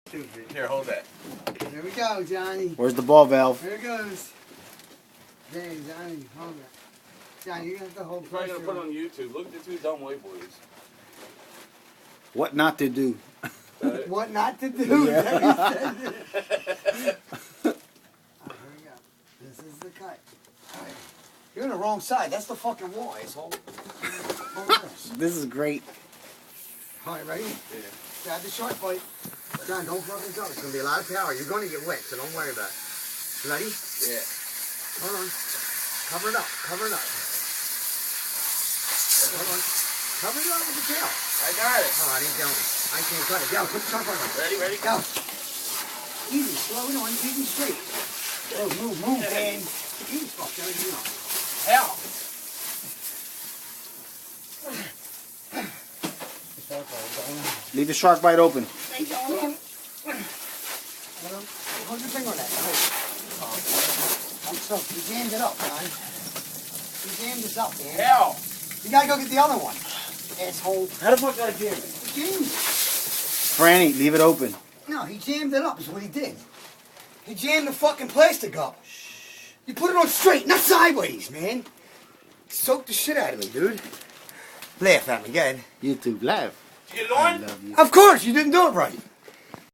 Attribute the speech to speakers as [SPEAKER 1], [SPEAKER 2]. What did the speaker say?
[SPEAKER 1] Stupid. Here, hold that.
[SPEAKER 2] Here we go, Johnny.
[SPEAKER 3] Where's the ball valve?
[SPEAKER 2] Here it goes. There, Johnny. Hold it. Johnny, you're going to have to hold
[SPEAKER 1] You're probably going to put it on YouTube. Look at the two dumb white boys.
[SPEAKER 3] What not to do.
[SPEAKER 2] What not to do.
[SPEAKER 3] Yeah.
[SPEAKER 2] Here we go. This is the cut. All right. You're on the wrong side. That's the fucking wall, asshole.
[SPEAKER 3] This is great.
[SPEAKER 2] All right, ready?
[SPEAKER 1] Yeah.
[SPEAKER 2] Grab the shark bite. John, don't fucking jump. It's going to be a lot of power. You're going to get wet, so don't worry about it. Ready?
[SPEAKER 1] Yeah.
[SPEAKER 2] Hold on. Cover it up. Cover it up. Hold on. Cover it up with the tail.
[SPEAKER 1] I got it.
[SPEAKER 2] Oh, I ain't going. I can't cut it. Go, put the shark bite on.
[SPEAKER 1] Ready?
[SPEAKER 2] Go. Easy, slow it on, keep it straight. Oh, move, man. Easy, fuck, everything up.
[SPEAKER 1] Hell.
[SPEAKER 3] Leave the shark bite open.
[SPEAKER 2] Hold your finger on that. So, you jammed it up, man. You jammed this up, man.
[SPEAKER 1] Hell.
[SPEAKER 2] You gotta go get the other one. Asshole.
[SPEAKER 1] How the fuck did I jam it?
[SPEAKER 2] He jammed it.
[SPEAKER 3] Franny, leave it open.
[SPEAKER 2] No, he jammed it up is what he did. He jammed the fucking plastic up. You put it on straight, not sideways, man. Soak the shit out of me, dude. Laugh at me, go ahead.
[SPEAKER 3] YouTube live.
[SPEAKER 1] Did you get it on?
[SPEAKER 3] I love you.
[SPEAKER 2] Of course, you didn't do it right.